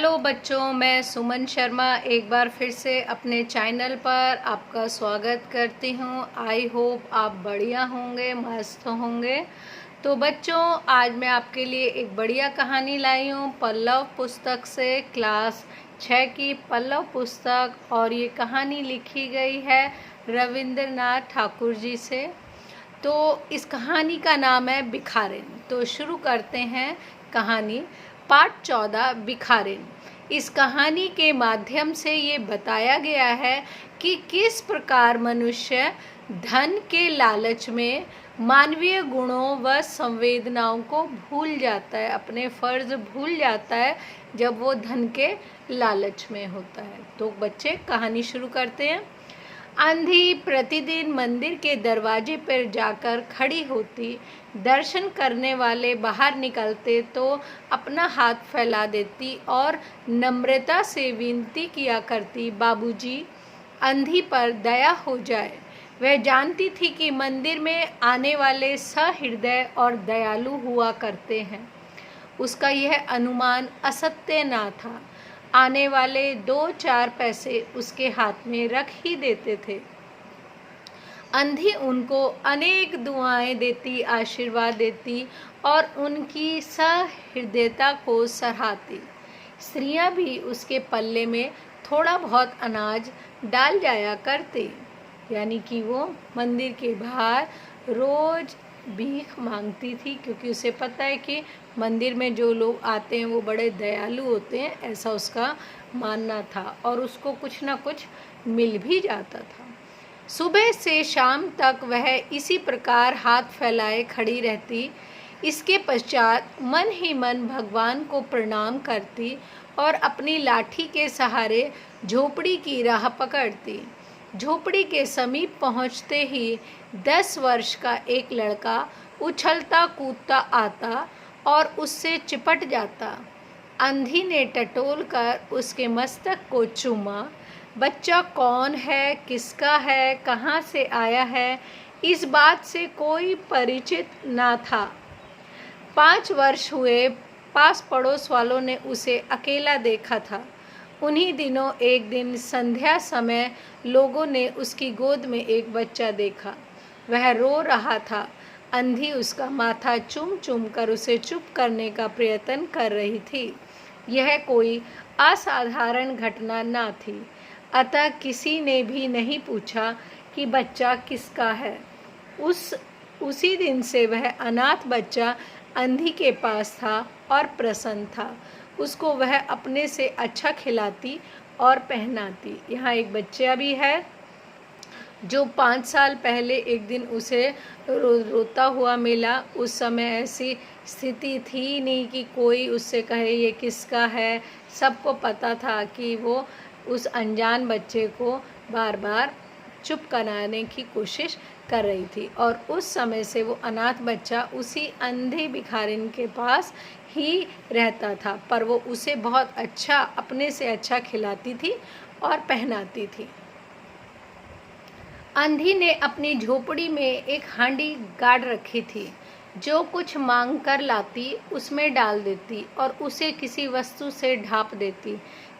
Hello बच्चों, मैं सुमन शर्मा एक बार फिर से अपने चैनल पर आपका स्वागत करती हूँ। आई होप आप बढ़िया होंगे, मस्त होंगे। तो बच्चों, आज मैं आपके लिए एक बढ़िया कहानी लाई हूँ पल्लव पुस्तक से, क्लास 6 की पल्लव पुस्तक। और ये कहानी लिखी गई है रविंद्रनाथ ठाकुर जी से। तो इस कहानी का नाम है भिखारिन। तो शुरू करते हैं कहानी। पाठ 14 भिखारिन। इस कहानी के माध्यम से ये बताया गया है कि किस प्रकार मनुष्य धन के लालच में मानवीय गुणों व संवेदनाओं को भूल जाता है, अपने फर्ज भूल जाता है जब वो धन के लालच में होता है। तो बच्चे, कहानी शुरू करते हैं। आंधी प्रतिदिन मंदिर के दरवाजे पर जाकर खड़ी होती। दर्शन करने वाले बाहर निकलते तो अपना हाथ फैला देती और नम्रता से विनती किया करती, बाबूजी, आंधी पर दया हो जाए। वह जानती थी कि मंदिर में आने वाले सहृदय और दयालु हुआ करते हैं। उसका यह अनुमान असत्य न था। आने वाले 2-4 पैसे उसके हाथ में रख ही देते थे। आंधी उनको अनेक दुआएं देती, आशीर्वाद देती और उनकी सहृदयता को सराहती। स्त्रियां भी उसके पल्ले में थोड़ा बहुत अनाज डाल जाया करती, यानी कि वो मंदिर के बाहर रोज भीख मांगती थी, क्योंकि उसे पता है कि मंदिर में जो लोग आते हैं वो बड़े दयालु होते हैं, ऐसा उसका मानना था। और उसको कुछ ना कुछ मिल भी जाता था। सुबह से शाम तक वह इसी प्रकार हाथ फैलाए खड़ी रहती। इसके पश्चात मन ही मन भगवान को प्रणाम करती और अपनी लाठी के सहारे झोपड़ी की राह पकड़ती। झोपड़ी के समीप पहुंचते ही 10 वर्ष का एक लड़का उछलता कूदता आता और उससे चिपट जाता। आंधी ने टटोल कर उसके मस्तक को चूमा। बच्चा कौन है, किसका है, कहाँ से आया है, इस बात से कोई परिचित ना था। 5 वर्ष हुए, पास पड़ोस वालों ने उसे अकेला देखा था। उन्हीं दिनों एक दिन संध्या समय लोगों ने उसकी गोद में एक बच्चा देखा। वह रो रहा था। आंधी उसका माथा चूम चूम कर उसे चुप करने का प्रयत्न कर रही थी। यह कोई असाधारण घटना न थी, अतः किसी ने भी नहीं पूछा कि बच्चा किसका है। उसी दिन से वह अनाथ बच्चा आंधी के पास था और प्रसन्न था। उसको वह अपने से अच्छा खिलाती और पहनाती। यहाँ एक बच्चा भी है जो 5 साल पहले एक दिन उसे रोता हुआ मिला। उस समय ऐसी स्थिति थी नहीं कि कोई उससे कहे ये किसका है। सबको पता था कि वो उस अनजान बच्चे को बार बार चुप कराने की कोशिश कर रही थी। और उस समय से वो अनाथ बच्चा उसी अंधे भिखारिन के पास ही रहता था, पर वो उसे बहुत अच्छा, अपने से अच्छा खिलाती थी और पहनाती थी। आंधी ने अपनी झोपड़ी में एक हांडी गाड़ रखी थी। जो कुछ मांग कर लाती उसमें डाल देती और उसे किसी वस्तु से ढाँप देती,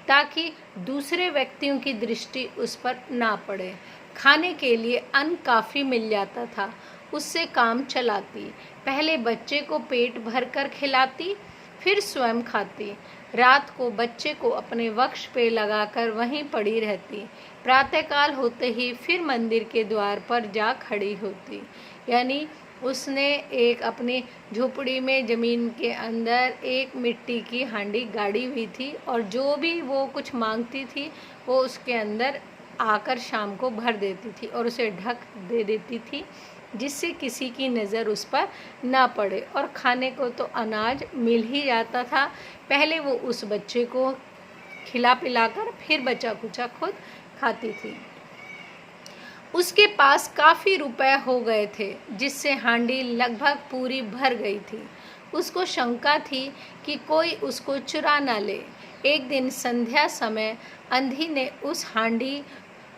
ताकि दूसरे व्यक्तियों की दृष्टि उस पर ना पड़े। खाने के लिए अन्न काफ़ी मिल जाता था, उससे काम चलाती। पहले बच्चे को पेट भर कर खिलाती, फिर स्वयं खाती। रात को बच्चे को अपने वक्ष पे लगाकर वहीं पड़ी रहती। प्रातःकाल होते ही फिर मंदिर के द्वार पर जा खड़ी होती। यानी उसने एक अपनी झोपड़ी में ज़मीन के अंदर एक मिट्टी की हांडी गाड़ी हुई थी, और जो भी वो कुछ मांगती थी वो उसके अंदर आकर शाम को भर देती थी और उसे ढक दे देती थी, जिससे किसी की नज़र उस पर ना पड़े। और खाने को तो अनाज मिल ही जाता था। पहले वो उस बच्चे को खिला पिलाकर फिर बचा कुचा खुद खाती थी। उसके पास काफ़ी रुपए हो गए थे, जिससे हांडी लगभग पूरी भर गई थी। उसको शंका थी कि कोई उसको चुरा ना ले। एक दिन संध्या समय आंधी ने उस हांडी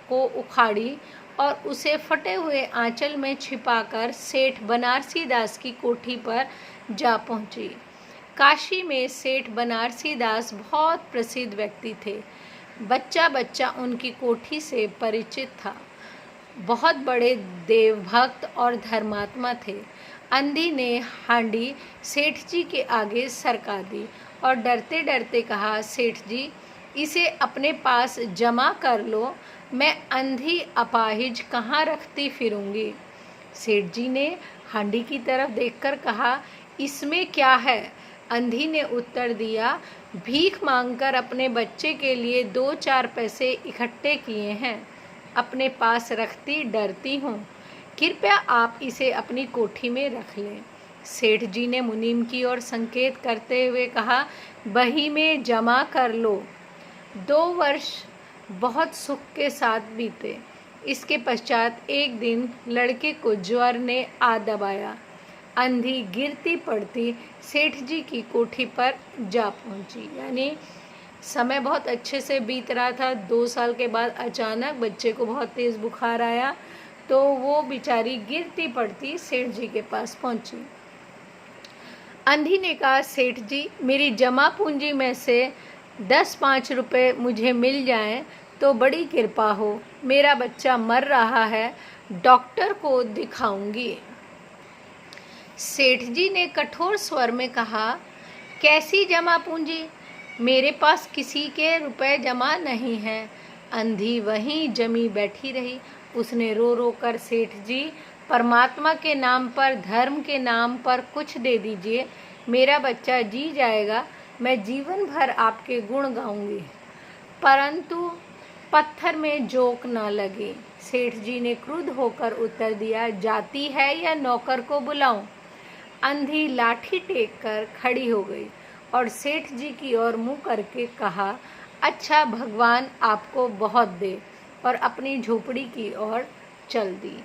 को उखाड़ी और उसे फटे हुए आंचल में छिपाकर सेठ बनारसी दास की कोठी पर जा पहुंची। काशी में सेठ बनारसी दास बहुत प्रसिद्ध व्यक्ति थे। बच्चा बच्चा उनकी कोठी से परिचित था। बहुत बड़े देवभक्त और धर्मात्मा थे। अंधी ने हांडी सेठ जी के आगे सरका दी और डरते डरते कहा, सेठ जी, इसे अपने पास जमा कर लो, मैं अंधी अपाहिज कहाँ रखती फिरूंगी। सेठ जी ने हांडी की तरफ देखकर कहा, इसमें क्या है। अंधी ने उत्तर दिया, भीख मांगकर अपने बच्चे के लिए 2-4 पैसे इकट्ठे किए हैं, अपने पास रखती डरती हूँ, कृपया आप इसे अपनी कोठी में रख लें। सेठ जी ने मुनीम की ओर संकेत करते हुए कहा, बही में जमा कर लो। 2 वर्ष बहुत सुख के साथ बीते। इसके पश्चात एक दिन लड़के को ज्वर ने आ दबाया। अंधी गिरती पड़ती सेठ जी की कोठी पर जा पहुंची। यानी समय बहुत अच्छे से बीत रहा था। 2 साल के बाद अचानक बच्चे को बहुत तेज़ बुखार आया, तो वो बेचारी गिरती पड़ती सेठ जी के पास पहुंची। अंधी ने कहा, सेठ जी, मेरी जमा पूंजी में से 10-5 रुपये मुझे मिल जाएं तो बड़ी कृपा हो। मेरा बच्चा मर रहा है, डॉक्टर को दिखाऊंगी। सेठ जी ने कठोर स्वर में कहा, कैसी जमा पूंजी, मेरे पास किसी के रुपए जमा नहीं हैं। अंधी वहीं जमी बैठी रही। उसने रो रो कर, सेठ जी, परमात्मा के नाम पर, धर्म के नाम पर कुछ दे दीजिए, मेरा बच्चा जी जाएगा, मैं जीवन भर आपके गुण गाऊंगी। परंतु पत्थर में जोक ना लगे। सेठ जी ने क्रुद्ध होकर उत्तर दिया, जाती है या नौकर को बुलाऊं। अंधी लाठी टेक कर खड़ी हो गई और सेठ जी की ओर मुंह करके कहा, अच्छा, भगवान आपको बहुत दे, और अपनी झोपड़ी की ओर चल दी।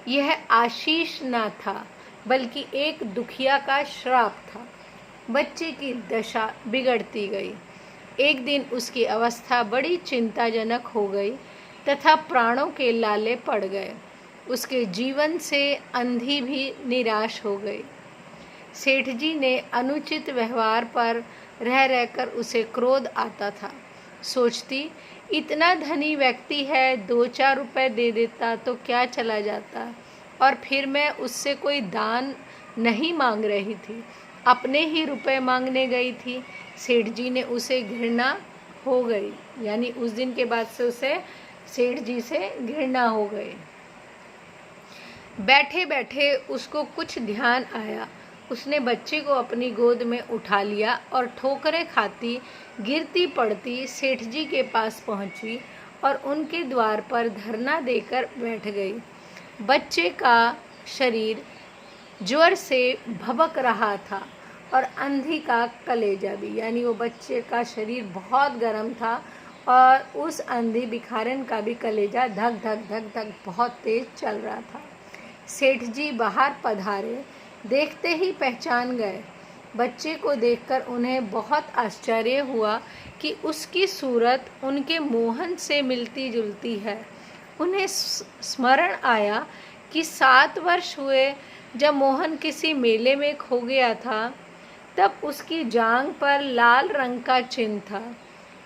यह आशीष न था, बल्कि एक दुखिया का श्राप था। बच्चे की दशा बिगड़ती गई। एक दिन उसकी अवस्था बड़ी चिंताजनक हो गई तथा प्राणों के लाले पड़ गए। उसके जीवन से अंधी भी निराश हो गई। सेठ जी ने अनुचित व्यवहार पर रह रहकर उसे क्रोध आता था। सोचती, इतना धनी व्यक्ति है, 2-4 रुपए दे देता तो क्या चला जाता, और फिर मैं उससे कोई दान नहीं मांग रही थी, अपने ही रुपए मांगने गई थी। सेठ जी ने उसे घृणा हो गई। यानी उस दिन के बाद से उसे सेठ जी से घृणा हो गई। बैठे बैठे उसको कुछ ध्यान आया। उसने बच्चे को अपनी गोद में उठा लिया और ठोकरें खाती गिरती पड़ती सेठ जी के पास पहुंची और उनके द्वार पर धरना देकर बैठ गई। बच्चे का शरीर ज्वर से भभक रहा था और अंधी का कलेजा भी। यानी वो बच्चे का शरीर बहुत गर्म था और उस अंधी भिखारन का भी कलेजा धक धक धक धक बहुत तेज चल रहा था। सेठ जी बाहर पधारे, देखते ही पहचान गए। बच्चे को देखकर उन्हें बहुत आश्चर्य हुआ कि उसकी सूरत उनके मोहन से मिलती जुलती है। उन्हें स्मरण आया कि 7 वर्ष हुए जब मोहन किसी मेले में खो गया था, तब उसकी जांघ पर लाल रंग का चिन्ह था।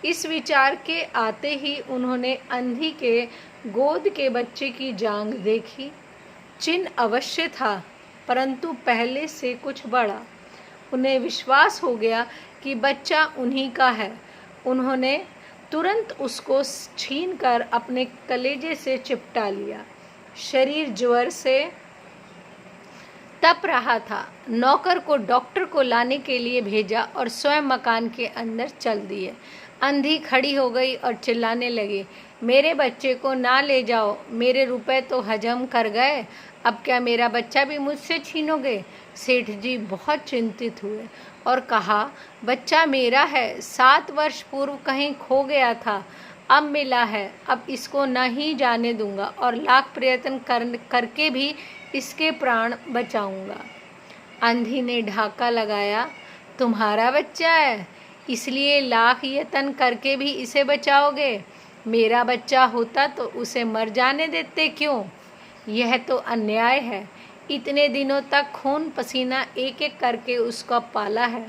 इस विचार के आते ही उन्होंने अंधी के गोद के बच्चे की जांघ देखी। चिन्ह अवश्य था, परंतु पहले से कुछ बड़ा। उन्हें विश्वास हो गया कि बच्चा उन्हीं का है। उन्होंने तुरंत उसको छीनकर अपने कलेजे से चिपटा लिया। शरीर ज्वर से तप रहा था। नौकर को डॉक्टर को लाने के लिए भेजा और स्वयं मकान के अंदर चल दिए। अंधी खड़ी हो गई और चिल्लाने लगी, मेरे बच्चे को ना ले जाओ, मेरे रुपए तो हजम कर गए, अब क्या मेरा बच्चा भी मुझसे छीनोगे। सेठ जी बहुत चिंतित हुए और कहा, बच्चा मेरा है, 7 वर्ष पूर्व कहीं खो गया था, अब मिला है, अब इसको नहीं जाने दूंगा और लाख प्रयत्न करके भी इसके प्राण बचाऊंगा। अंधी ने ढाका लगाया, तुम्हारा बच्चा है, इसलिए लाख यत्न करके भी इसे बचाओगे। मेरा बच्चा होता तो उसे मर जाने देते क्यों? यह तो अन्याय है। इतने दिनों तक खून पसीना एक एक करके उसका पाला है।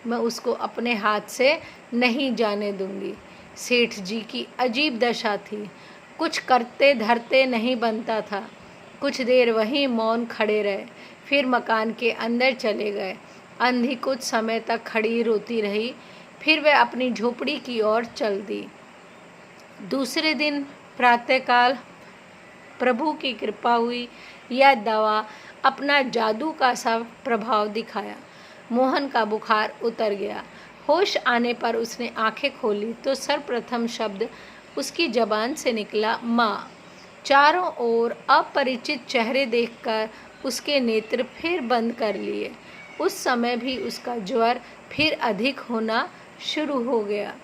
मैं उसको अपने हाथ से नहीं जाने दूंगी। सेठ जी की अजीब दशा थी, कुछ करते धरते नहीं बनता था। कुछ देर वहीं मौन खड़े रहे, फिर मकान के अंदर चले गए। अंधी कुछ समय तक खड़ी रोती रही, फिर वह अपनी झोपड़ी की ओर चल दी। दूसरे दिन प्रातःकाल प्रभु की कृपा हुई, यह दवा अपना जादू का सा प्रभाव दिखाया। मोहन का बुखार उतर गया। होश आने पर उसने आंखें खोली तो सर्वप्रथम शब्द उसकी जबान से निकला, माँ। चारों ओर अपरिचित चेहरे देखकर उसके नेत्र फिर बंद कर लिए। उस समय भी उसका ज्वर फिर अधिक होना शुरू हो गया।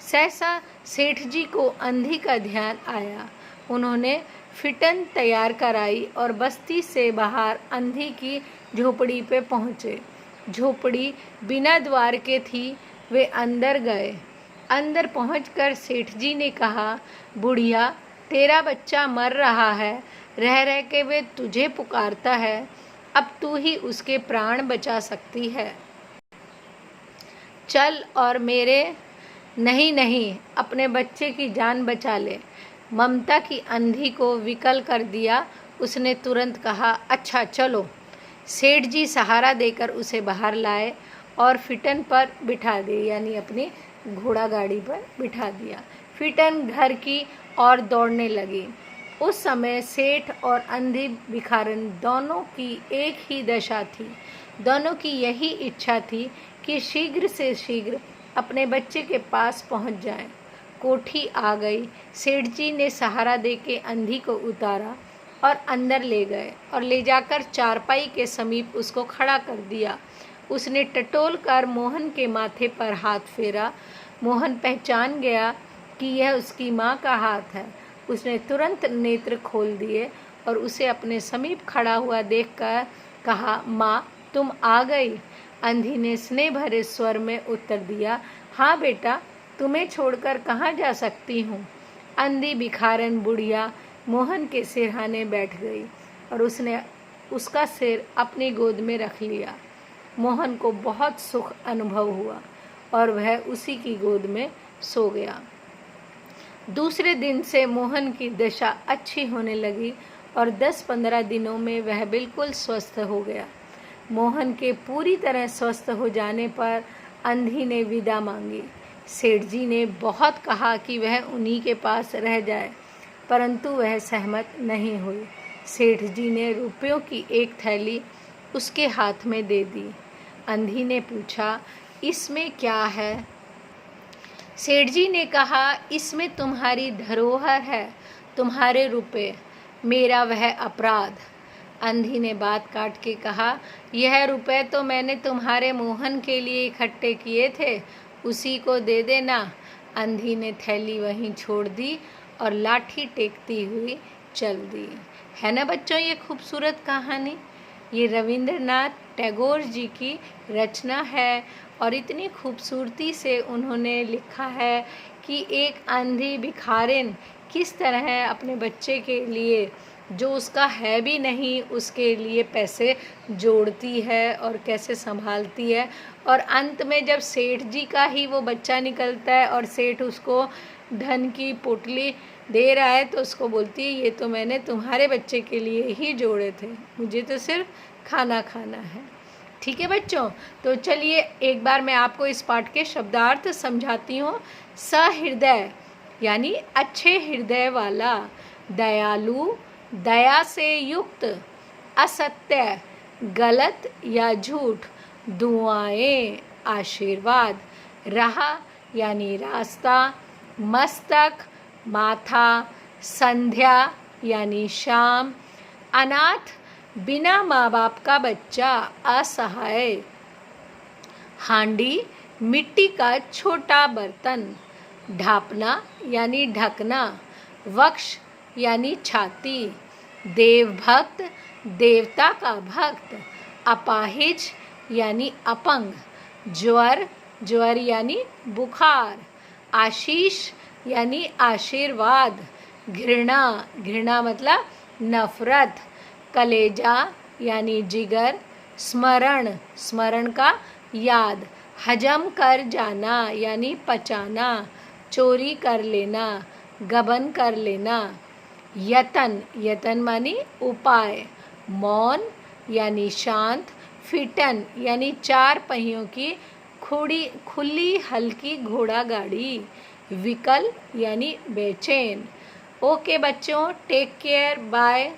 सहसा सेठ जी को अंधी का ध्यान आया। उन्होंने फिटन तैयार कराई और बस्ती से बाहर अंधी की झोपड़ी पे पहुँचे। झोपड़ी बिना द्वार के थी। वे अंदर गए। अंदर पहुंचकर सेठ जी ने कहा, बुढ़िया, तेरा बच्चा मर रहा है, रह रह के वे तुझे पुकारता है, अब तू ही उसके प्राण बचा सकती है। चल और मेरे नहीं नहीं अपने बच्चे की जान बचा ले। ममता की अंधी को विकल कर दिया। उसने तुरंत कहा, अच्छा चलो। सेठ जी सहारा देकर उसे बाहर लाए और फिटन पर बिठा दिए, यानी अपनी घोड़ा गाड़ी पर बिठा दिया। फिटन घर की ओर दौड़ने लगी। उस समय सेठ और अंधी भिखारन दोनों की एक ही दशा थी। दोनों की यही इच्छा थी कि शीघ्र से शीघ्र अपने बच्चे के पास पहुंच जाएं। कोठी आ गई। सेठ जी ने सहारा देके अंधी को उतारा और अंदर ले गए और ले जाकर चारपाई के समीप उसको खड़ा कर दिया। उसने टटोल कर मोहन के माथे पर हाथ फेरा। मोहन पहचान गया कि यह उसकी माँ का हाथ है। उसने तुरंत नेत्र खोल दिए और उसे अपने समीप खड़ा हुआ देखकर कहा, माँ, तुम आ गई। अंधी ने स्नेह भरे स्वर में उत्तर दिया, हाँ बेटा, तुम्हें छोड़कर कहाँ जा सकती हूँ। अंधी भिखारन बुढ़िया मोहन के सिरहाने बैठ गई और उसने उसका सिर अपनी गोद में रख लिया। मोहन को बहुत सुख अनुभव हुआ और वह उसी की गोद में सो गया। दूसरे दिन से मोहन की दशा अच्छी होने लगी और 10-15 दिनों में वह बिल्कुल स्वस्थ हो गया। मोहन के पूरी तरह स्वस्थ हो जाने पर अंधी ने विदा मांगी। सेठ जी ने बहुत कहा कि वह उन्हीं के पास रह जाए, परंतु वह सहमत नहीं हुई। सेठ जी ने रुपयों की एक थैली उसके हाथ में दे दी। अंधी ने पूछा, इसमें क्या है? सेठ जी ने कहा, इसमें तुम्हारी धरोहर है, तुम्हारे रुपए, मेरा वह अपराध। अंधी ने बात काट के कहा, यह रुपए तो मैंने तुम्हारे मोहन के लिए इकट्ठे किए थे, उसी को दे देना। अंधी ने थैली वहीं छोड़ दी और लाठी टेकती हुई चल दी। है ना बच्चों ये खूबसूरत कहानी? ये रविंद्रनाथ टैगोर जी की रचना है और इतनी खूबसूरती से उन्होंने लिखा है कि एक अंधी भिखारिन किस तरह अपने बच्चे के लिए, जो उसका है भी नहीं, उसके लिए पैसे जोड़ती है और कैसे संभालती है। और अंत में जब सेठ जी का ही वो बच्चा निकलता है और सेठ उसको धन की पोटली दे रहा है तो उसको बोलती है, ये तो मैंने तुम्हारे बच्चे के लिए ही जोड़े थे, मुझे तो सिर्फ खाना खाना है। ठीक है बच्चों, तो चलिए एक बार मैं आपको इस पाठ के शब्दार्थ समझाती हूँ। सहृदय यानी अच्छे हृदय वाला, दयालु, दया से युक्त, असत्य, गलत या झूठ, दुआएं, आशीर्वाद, राह यानी रास्ता, मस्तक, माथा, संध्या यानी शाम, अनाथ, बिना माँ बाप का बच्चा, असहाय, हांडी, मिट्टी का छोटा बर्तन, ढापना यानी ढकना, वक्ष यानी छाती, देवभक्त, देवता का भक्त, अपाहिज यानी अपंग, ज्वर, ज्वर यानी बुखार, आशीष यानी आशीर्वाद, घृणा, घृणा मतलब नफरत, कलेजा यानी जिगर, स्मरण, स्मरण का याद, हजम कर जाना यानी पचाना, चोरी कर लेना, गबन कर लेना। यतन, यतन मानी उपाय। मौन यानी शांत। फिटन यानी चार पहियों की खुली हल्की घोड़ा गाड़ी। विकल यानी बेचैन। ओके बच्चों, टेक केयर, बाय।